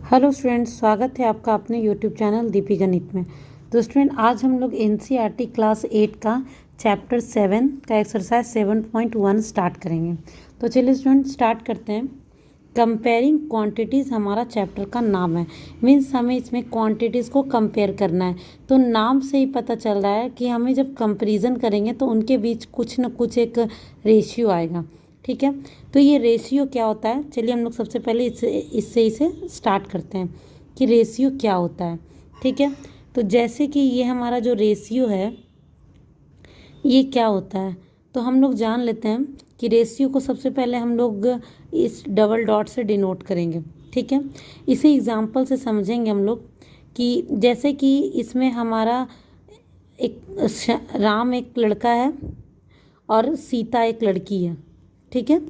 Hello students, स्वागत है आपका अपने यूट्यूब चैनल दीपी गणित में। तो स्टूडेंट, आज हम लोग एनसीईआरटी क्लास 8 का चैप्टर 7 का एक्सरसाइज 7.1 स्टार्ट करेंगे। तो चलिए स्टूडेंट स्टार्ट करते हैं। कंपेयरिंग क्वांटिटीज़ हमारा चैप्टर का नाम है। मीन्स हमें इसमें क्वांटिटीज़ को कंपेयर करना है। तो नाम से ही पता चल रहा है कि हमें जब कंपेरिजन करेंगे तो उनके बीच कुछ न कुछ एक रेशियो आएगा। ठीक है, तो ये रेशियो क्या होता है, चलिए हम लोग सबसे पहले इसे स्टार्ट करते हैं कि रेशियो क्या होता है। ठीक है, तो जैसे कि ये हमारा जो रेशियो है ये क्या होता है, तो हम लोग जान लेते हैं कि रेशियो को सबसे पहले हम लोग इस डबल डॉट से डिनोट करेंगे। ठीक है, इसे एग्जांपल से समझेंगे हम लोग कि जैसे कि इसमें हमारा राम एक लड़का है और सीता एक लड़की है। ठीक है,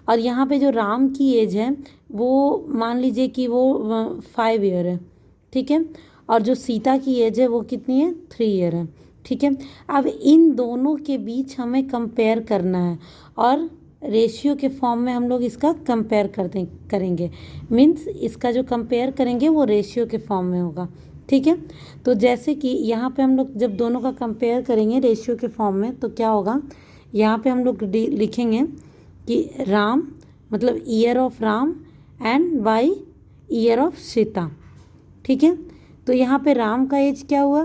और यहाँ पे जो राम की एज है वो मान लीजिए कि वो 5 ईयर है। ठीक है, और जो सीता की एज है वो कितनी है, 3 ईयर है। ठीक है, अब इन दोनों के बीच हमें कंपेयर करना है और रेशियो के फॉर्म में हम लोग इसका कंपेयर करेंगे। मीन्स इसका जो कंपेयर करेंगे वो रेशियो के फॉर्म में होगा। ठीक है, तो जैसे कि यहाँ पे हम लोग जब दोनों का कंपेयर करेंगे रेशियो के फॉर्म में तो क्या होगा, यहाँ पे हम लोग लिखेंगे कि राम मतलब year of Ram and by year of Sita. ठीक है, तो यहाँ पे राम का एज क्या हुआ,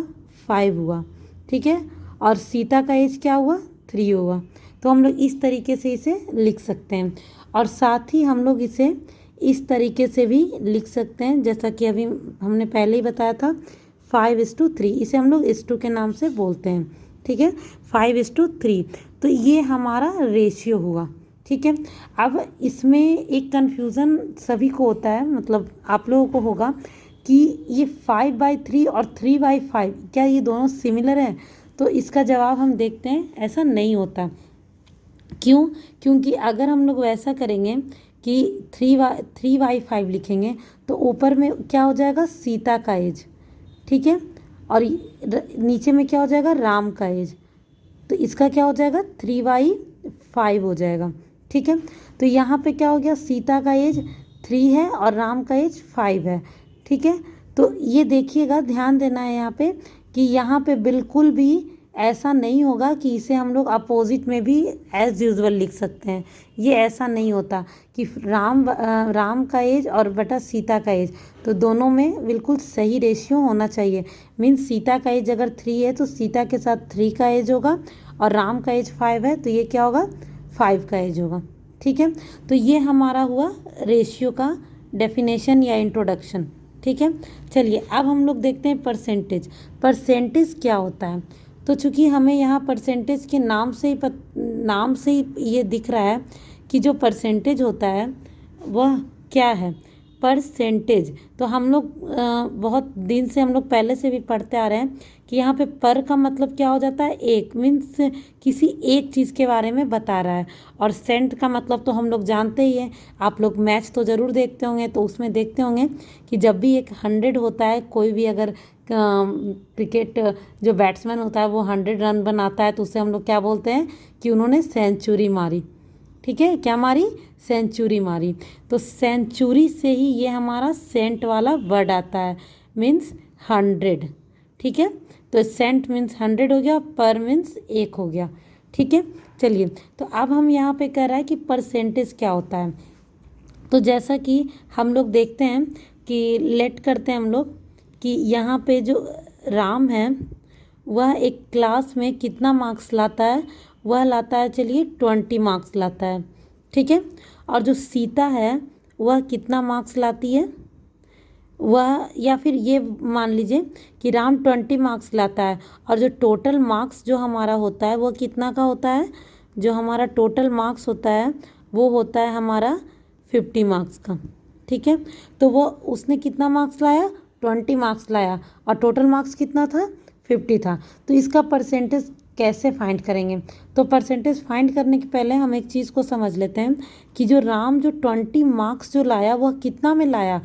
5 हुआ। ठीक है, और सीता का एज क्या हुआ, 3 हुआ। तो हम लोग इस तरीके से इसे लिख सकते हैं और साथ ही हम लोग इसे इस तरीके से भी लिख सकते हैं जैसा कि अभी हमने पहले ही बताया था, 5:3। इसे हम लोग 1:2 के नाम से बोलते हैं। ठीक है, 5:3। तो ये हमारा रेशियो हुआ। ठीक है, अब इसमें एक कन्फ्यूज़न सभी को होता है, मतलब आप लोगों को होगा कि ये 5/3 और 3/5 क्या ये दोनों सिमिलर हैं। तो इसका जवाब हम देखते हैं, ऐसा नहीं होता। क्यों? क्योंकि अगर हम लोग वैसा करेंगे कि 3/5 लिखेंगे तो ऊपर में क्या हो जाएगा, सीता का एज। ठीक है, और नीचे में क्या हो जाएगा, राम का एज। तो इसका क्या हो जाएगा, 3/5 हो जाएगा। ठीक है, तो यहाँ पे क्या हो गया, सीता का एज 3 है और राम का एज 5 है। ठीक है, तो ये देखिएगा, ध्यान देना है यहाँ पे कि यहाँ पे बिल्कुल भी ऐसा नहीं होगा कि इसे हम लोग अपोजिट में भी एज यूजुअल लिख सकते हैं। ये ऐसा नहीं होता कि राम का एज और बटा सीता का एज, तो दोनों में बिल्कुल सही रेशियो होना चाहिए। मीन्स सीता का एज अगर 3 है तो सीता के साथ 3 का एज होगा और राम का एज 5 है तो ये क्या होगा, 5 का एज होगा। ठीक है, तो ये हमारा हुआ रेशियो का डेफिनेशन या इंट्रोडक्शन। ठीक है, चलिए अब हम लोग देखते हैं परसेंटेज। परसेंटेज क्या होता है, तो चूँकि हमें यहाँ परसेंटेज के नाम से ही ये दिख रहा है कि जो परसेंटेज होता है वह क्या है, परसेंटेज। तो हम लोग बहुत दिन से हम लोग पहले से भी पढ़ते आ रहे हैं कि यहाँ पे पर का मतलब क्या हो जाता है, एक। मीन्स किसी एक चीज़ के बारे में बता रहा है। और सेंट का मतलब तो हम लोग जानते ही हैं, आप लोग मैच तो ज़रूर देखते होंगे, तो उसमें देखते होंगे कि जब भी एक 100 होता है, कोई भी अगर क्रिकेट जो बैट्समैन होता है वो 100 रन बनाता है तो उसे हम लोग क्या बोलते हैं कि उन्होंने सेंचुरी मारी। ठीक है, क्या मारी, सेंचुरी मारी। तो सेंचुरी से ही ये हमारा सेंट वाला वर्ड आता है, मीन्स 100। ठीक है, तो सेंट मीन्स 100 हो गया, पर मीन्स 1 हो गया। ठीक है, चलिए तो अब हम यहाँ पे कह रहा है कि परसेंटेज क्या होता है। तो जैसा कि हम लोग देखते हैं कि लेट करते हैं हम लोग कि यहाँ पे जो राम है वह एक क्लास में कितना मार्क्स लाता है, वह लाता है, चलिए 20 मार्क्स लाता है। ठीक है, और जो सीता है वह कितना मार्क्स लाती है, वह, या फिर ये मान लीजिए कि राम 20 मार्क्स लाता है और जो टोटल मार्क्स जो हमारा होता है वो कितना का होता है, जो हमारा टोटल मार्क्स होता है वो होता है हमारा 50 मार्क्स का। ठीक है, तो वो उसने कितना मार्क्स लाया, 20 मार्क्स लाया और टोटल मार्क्स कितना था, 50 था। तो इसका परसेंटेज कैसे फाइंड करेंगे, तो परसेंटेज फाइंड करने के पहले हम एक चीज़ को समझ लेते हैं कि जो राम जो 20 मार्क्स जो लाया वह कितना में लाया,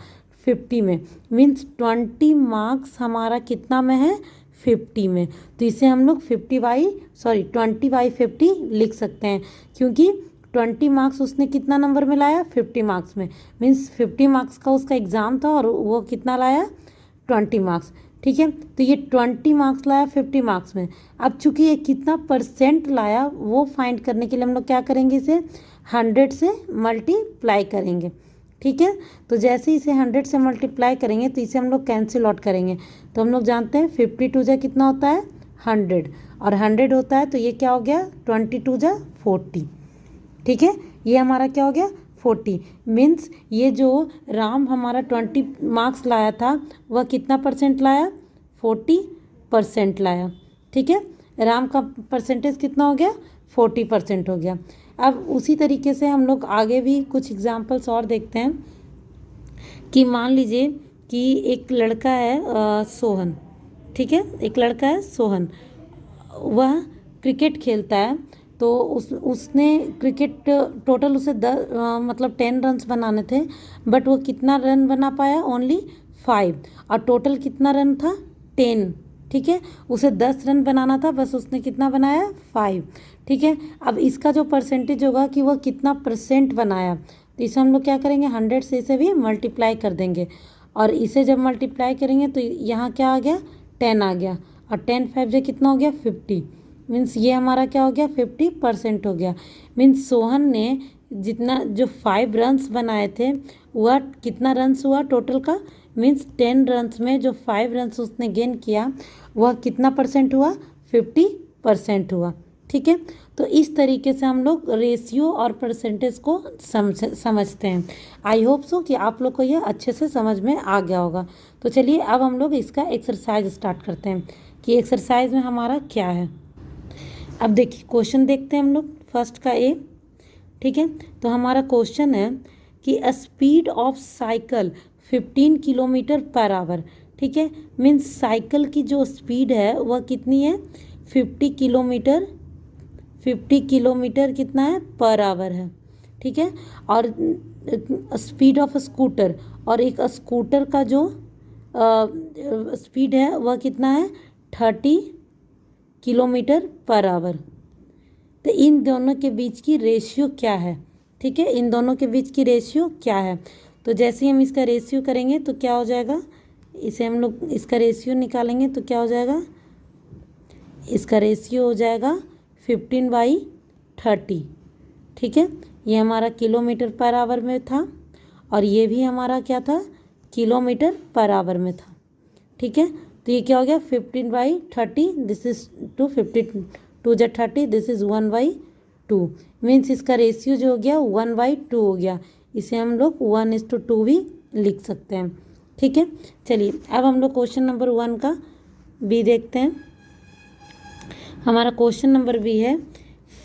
50 में। मीन्स 20 मार्क्स हमारा कितना में है, 50 में। तो इसे हम लोग 20/50 लिख सकते हैं, क्योंकि 20 मार्क्स उसने कितना नंबर में लाया, 50 मार्क्स में। मीन्स 50 मार्क्स का उसका एग्ज़ाम था और वो कितना लाया, 20 मार्क्स। ठीक है, तो ये 20 मार्क्स लाया 50 मार्क्स में। अब चूंकि ये कितना परसेंट लाया वो फाइंड करने के लिए हम लोग क्या करेंगे, इसे 100 से मल्टीप्लाई करेंगे। ठीक है, तो जैसे इसे 100 से मल्टीप्लाई करेंगे तो इसे हम लोग कैंसिल आउट करेंगे। तो हम लोग जानते हैं 52 जा कितना होता है, 100, और 100 होता है तो ये क्या हो गया, 22 जा 40। ठीक है, ये हमारा क्या हो गया, 40। मीन्स ये जो राम हमारा 20 मार्क्स लाया था वह कितना परसेंट लाया, 40% लाया। ठीक है, राम का परसेंटेज कितना हो गया, 40% हो गया। अब उसी तरीके से हम लोग आगे भी कुछ एग्जांपल्स और देखते हैं कि मान लीजिए कि एक लड़का है सोहन। ठीक है, एक लड़का है सोहन, वह क्रिकेट खेलता है। तो उसने क्रिकेट टोटल उसे मतलब 10 रन्स बनाने थे, बट वो कितना रन बना पाया, ओनली 5, और टोटल कितना रन था, 10। ठीक है, उसे 10 रन बनाना था, बस उसने कितना बनाया, 5। ठीक है, अब इसका जो परसेंटेज होगा कि वह कितना परसेंट बनाया, तो इसे हम लोग क्या करेंगे, 100 से इसे भी मल्टीप्लाई कर देंगे, और इसे जब मल्टीप्लाई करेंगे तो यहाँ क्या आ गया, 10 आ गया, और 10 5 जो कितना हो गया, 50। मीन्स ये हमारा क्या हो गया, 50% हो गया। मीन्स सोहन ने जितना जो 5 रन्स बनाए थे वह कितना रन्स हुआ टोटल का, मीन्स 10 रन्स में जो 5 रन्स उसने गेन किया वह कितना परसेंट हुआ, 50% हुआ। ठीक है, तो इस तरीके से हम लोग रेशियो और परसेंटेज को समझते हैं। आई होप सो कि आप लोग को यह अच्छे से समझ में आ गया होगा। तो चलिए अब हम लोग इसका एक्सरसाइज स्टार्ट करते हैं कि एक्सरसाइज में हमारा क्या है। अब देखिए क्वेश्चन देखते हैं हम लोग, फर्स्ट का ए। ठीक है, तो हमारा क्वेश्चन है कि speed of cycle 15 kilometre per hour. ठीक है, मीन्स साइकिल की जो स्पीड है वह कितनी है, 50 किलोमीटर कितना है, पर आवर है। ठीक है, और स्पीड ऑफ स्कूटर, और एक स्कूटर का जो स्पीड है वह कितना है, 30 किलोमीटर पर आवर। तो इन दोनों के बीच की रेशियो क्या है। ठीक है, इन दोनों के बीच की रेशियो क्या है। तो जैसे ही हम इसका रेशियो करेंगे तो क्या हो जाएगा, इसे हम लोग इसका रेशियो निकालेंगे तो क्या हो जाएगा, इसका रेशियो हो जाएगा 15/30। ठीक है, ये हमारा किलोमीटर पर आवर में था, और ये भी हमारा क्या था, किलोमीटर पर आवर में था। ठीक है, तो ये क्या हो गया, 15/30, दिस इज 2 जा 30, दिस इज 1/2। मीन्स इसका रेशियो जो हो गया 1/2 हो गया। इसे हम लोग 1:2 भी लिख सकते हैं। ठीक है, चलिए अब हम लोग क्वेश्चन नंबर 1 का बी देखते हैं। हमारा क्वेश्चन नंबर बी है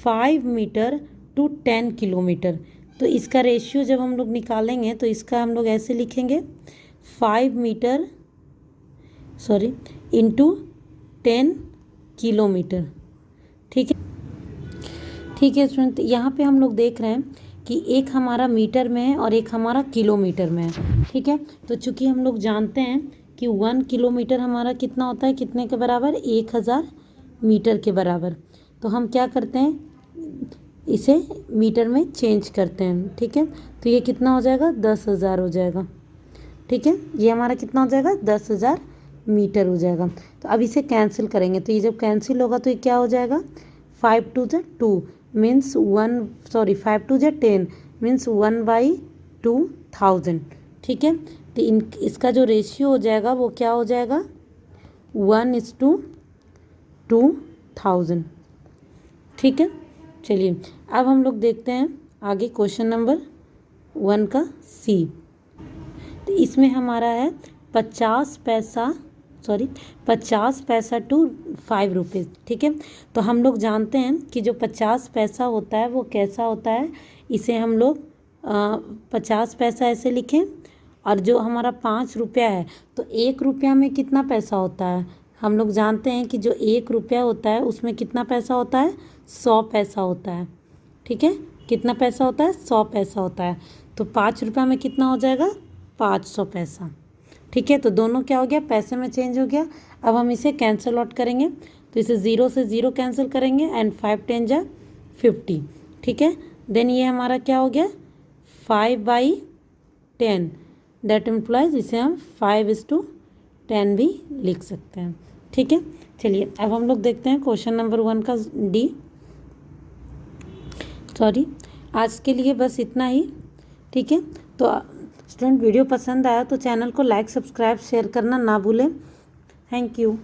5 मीटर टू 10 किलोमीटर। तो इसका रेशियो जब हम लोग निकालेंगे तो इसका हम लोग ऐसे लिखेंगे, 5 मीटर इंटू 10 किलोमीटर। ठीक है, ठीक है स्टूडेंट, यहाँ पे हम लोग देख रहे हैं कि एक हमारा मीटर में है और एक हमारा किलोमीटर में है। ठीक है, तो चूंकि हम लोग जानते हैं कि 1 किलोमीटर हमारा कितना होता है, कितने के बराबर, 1000 मीटर के बराबर। तो हम क्या करते हैं, इसे मीटर में चेंज करते हैं। ठीक है, तो ये कितना हो जाएगा, 10,000 हो जाएगा। ठीक है, ये हमारा कितना हो जाएगा, 10,000 मीटर हो जाएगा। तो अब इसे कैंसिल करेंगे, तो ये जब कैंसिल होगा तो ये क्या हो जाएगा, 5 2 जा 2 मीन्स 5 2 जा 10 मीन्स 1/2000। ठीक है, तो इसका जो रेशियो हो जाएगा वो क्या हो जाएगा, 1:2000। ठीक है, चलिए अब हम लोग देखते हैं आगे क्वेश्चन नंबर 1 का सी। तो इसमें हमारा है 50 पैसा टू 5 रुपीज़। ठीक है, तो हम लोग जानते हैं कि जो 50 पैसा होता है वो कैसा होता है, इसे हम लोग 50 पैसा ऐसे लिखें, और जो हमारा 5 रुपया है तो 1 रुपया में कितना पैसा होता है, हम लोग जानते हैं कि जो 1 रुपया होता है उसमें कितना पैसा होता है, 100 पैसा होता है। ठीक है, कितना पैसा होता है, 100 पैसा होता है। तो 5 रुपया में कितना हो जाएगा, 500 पैसा। ठीक है, तो दोनों क्या हो गया, पैसे में चेंज हो गया। अब हम इसे कैंसिल आउट करेंगे, तो इसे 0 से 0 कैंसिल करेंगे, एंड 5 10 जा 50। ठीक है, देन ये हमारा क्या हो गया 5/10, दैट इम्प्लाइज इसे हम 5:10 भी लिख सकते हैं। ठीक है, चलिए अब हम लोग देखते हैं क्वेश्चन नंबर 1 का डी। सॉरी, आज के लिए बस इतना ही। ठीक है, तो स्टूडेंट वीडियो पसंद आया तो चैनल को लाइक सब्सक्राइब शेयर करना ना भूलें। Thank you.